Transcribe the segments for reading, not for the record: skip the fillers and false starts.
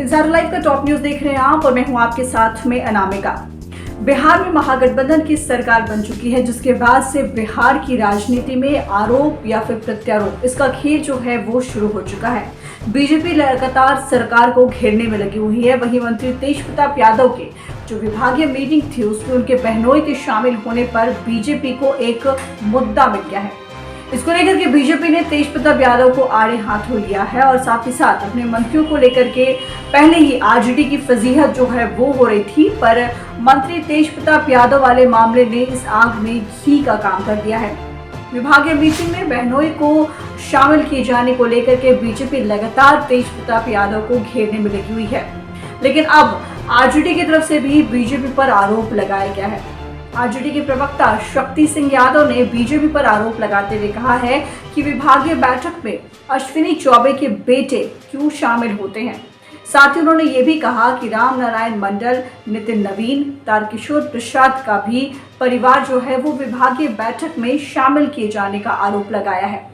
Insider live का top news देख रहे हैं आप और मैं हूं आपके साथ में अनामिका। बिहार में महागठबंधन की सरकार बन चुकी है, जिसके बाद से बिहार की राजनीति में आरोप या फिर प्रत्यारोप, इसका खेल जो है वो शुरू हो चुका है। बीजेपी लगातार सरकार को घेरने में लगी हुई है। वहीं मंत्री तेज प्रताप यादव के जो विभागीय मीटिंग थी उसमें उनके बहनोई के शामिल होने पर बीजेपी को एक मुद्दा मिल गया है। इसको लेकर के बीजेपी ने तेज प्रताप यादव को आड़े हाथों लिया है और साथ ही साथ अपने मंत्रियों को लेकर के पहले ही आरजेडी की फजीहत जो है वो हो रही थी, पर मंत्री तेज प्रताप यादव वाले मामले ने इस आग में घी का काम कर दिया है। विभागीय मीटिंग में बहनोई को शामिल किए जाने को लेकर के बीजेपी लगातार तेज प्रताप यादव को घेरने में लगी हुई है, लेकिन अब आरजेडी की तरफ से भी बीजेपी पर आरोप लगाया गया है। आरजेडी के प्रवक्ता शक्ति सिंह यादव ने बीजेपी पर आरोप लगाते हुए कहा है कि विभागीय बैठक में अश्विनी चौबे के बेटे क्यों शामिल होते हैं। साथ ही उन्होंने ये भी कहा कि राम नारायण मंडल, नितिन नवीन, तारकिशोर प्रसाद का भी परिवार जो है वो विभागीय बैठक में शामिल किए जाने का आरोप लगाया है।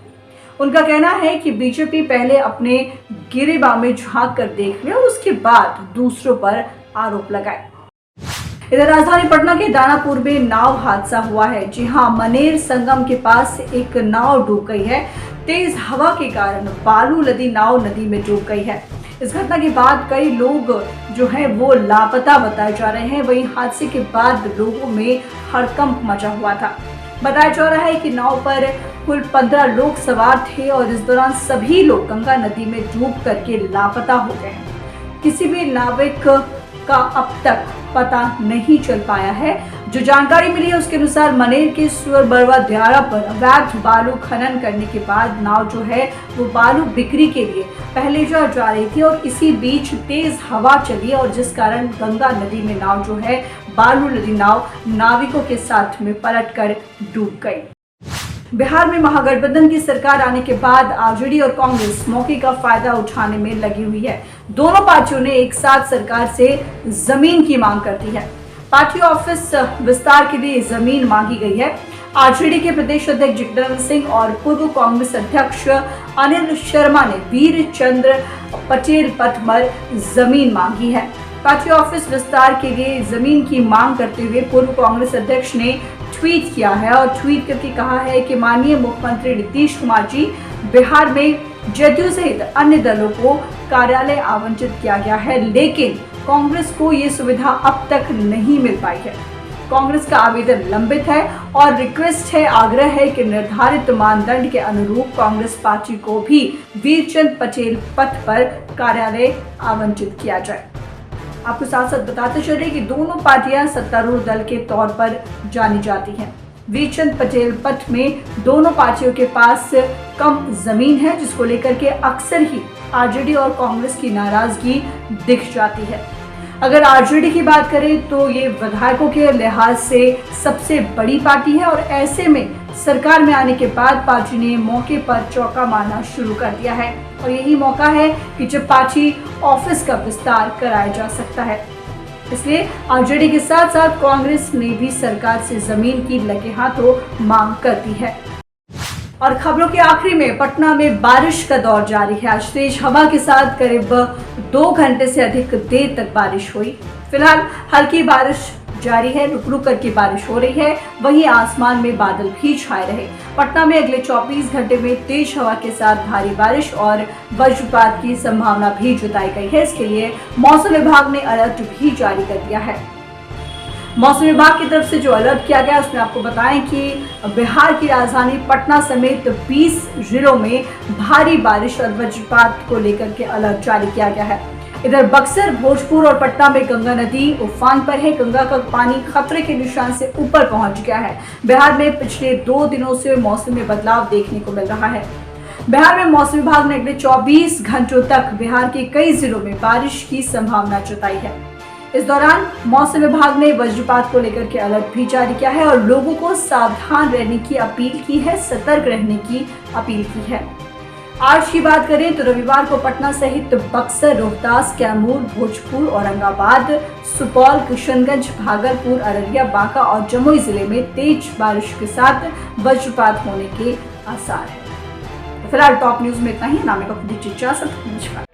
उनका कहना है कि बीजेपी पहले अपने गिरेबान में झांक कर देख ले और उसके बाद दूसरों पर आरोप लगाए। इधर राजधानी पटना के दानापुर में नाव हादसा हुआ है। जी हां, मनेर संगम के पास एक नाव डूब गई है। तेज हवा के कारण बालू लदी नाव नदी में डूब गई है। इस घटना के बाद कई लोग जो हैं वो लापता बताए जा रहे हैं। वहीं हादसे के बाद लोगों में हड़कंप मचा हुआ था। बताया जा रहा है कि नाव पर कुल 15 लोग सवार थे और इस दौरान सभी लोग गंगा नदी में डूब करके लापता हो गए हैं। किसी भी नाविक का अब तक पता नहीं चल पाया है। जो जानकारी मिली है उसके अनुसार मनेर के सुअर बरवा दियारा पर अवैध बालू खनन करने के बाद नाव जो है वो बालू बिक्री के लिए पहले जा रही थी और इसी बीच तेज हवा चली और जिस कारण गंगा नदी में नाव जो है बालू लदी नाव नाविकों के साथ में पलटकर डूब गई। बिहार में महागठबंधन की सरकार आने के बाद आरजेडी और कांग्रेस मौके का फायदा उठाने में लगी हुई है। दोनों पार्टियों ने एक साथ सरकार से जमीन की मांग कर दी है। पार्टी ऑफिस विस्तार के लिए जमीन मांगी गई है। आरजेडी के प्रदेश अध्यक्ष जगदानंद सिंह और पूर्व कांग्रेस अध्यक्ष अनिल शर्मा ने वीर चंद्र पटेल पथ पर जमीन मांगी है। पार्टी ऑफिस विस्तार के लिए जमीन की मांग करते हुए पूर्व कांग्रेस अध्यक्ष ने ट्वीट किया है और ट्वीट करके कहा है कि माननीय मुख्यमंत्री नीतीश कुमार जी, बिहार में जदयू सहित अन्य दलों को कार्यालय आवंटित किया गया है, लेकिन कांग्रेस को ये सुविधा अब तक नहीं मिल पाई है। कांग्रेस का आवेदन लंबित है और रिक्वेस्ट है, आग्रह है कि निर्धारित मानदंड के अनुरूप कांग्रेस पार्टी को भी वीरचंद पटेल पथ पर कार्यालय आवंटित किया जाए। आपको साथ साथ बताते चले कि दोनों पार्टियां सत्तारूढ़ दल के तौर पर जानी जाती हैं। वीरचंद पटेल पथ में दोनों पार्टियों के पास कम जमीन है, जिसको लेकर के अक्सर ही आरजेडी और कांग्रेस की नाराजगी दिख जाती है। अगर आरजेडी की बात करें तो ये विधायकों के लिहाज से सबसे बड़ी पार्टी है और ऐसे में सरकार में आने के बाद पार्टी ने मौके पर चौका मारना शुरू कर दिया है और यही मौका है कि जब पार्टी ऑफिस का विस्तार कराया जा सकता है। इसलिए आरजेडी के साथ साथ कांग्रेस ने भी सरकार से जमीन की लगे हाथों मांग कर दी है। और खबरों के आखिरी में पटना में बारिश का दौर जारी है। आज तेज हवा के साथ करीब 2 घंटे से अधिक देर तक बारिश हुई। फिलहाल हल्की बारिश जारी है, रुक रुक करके बारिश हो रही है। वहीं आसमान में बादल भी छाए रहे। पटना में अगले 24 घंटे में तेज हवा के साथ भारी बारिश और वज्रपात की संभावना भी जताई गई है। इसके लिए मौसम विभाग ने अलर्ट भी जारी कर दिया है। मौसम विभाग की तरफ से जो अलर्ट किया गया उसमें आपको बताएं कि बिहार की राजधानी पटना समेत 20 जिलों में भारी बारिश और वज्रपात को लेकर के अलर्ट जारी किया गया है। इधर बक्सर, भोजपुर और पटना में गंगा नदी उफान पर है। गंगा का पानी खतरे के निशान से ऊपर पहुंच गया है। बिहार में पिछले 2 दिनों से मौसम में बदलाव देखने को मिल रहा है। बिहार में मौसम विभाग ने अगले 24 घंटों तक बिहार के कई जिलों में बारिश की संभावना जताई है। इस दौरान मौसम विभाग ने वज्रपात को लेकर के अलर्ट भी जारी किया है और लोगों को सावधान रहने की अपील की है, सतर्क रहने की अपील की है। आज की बात करें तो रविवार को पटना सहित बक्सर, रोहतास, कैमूर, भोजपुर, औरंगाबाद, सुपौल, किशनगंज, भागलपुर, अररिया, बांका और जमुई जिले में तेज बारिश के साथ वज्रपात होने के आसार है। फिलहाल टॉप न्यूज में इतना ही। नाम का खुद इजाजत। नमस्कार।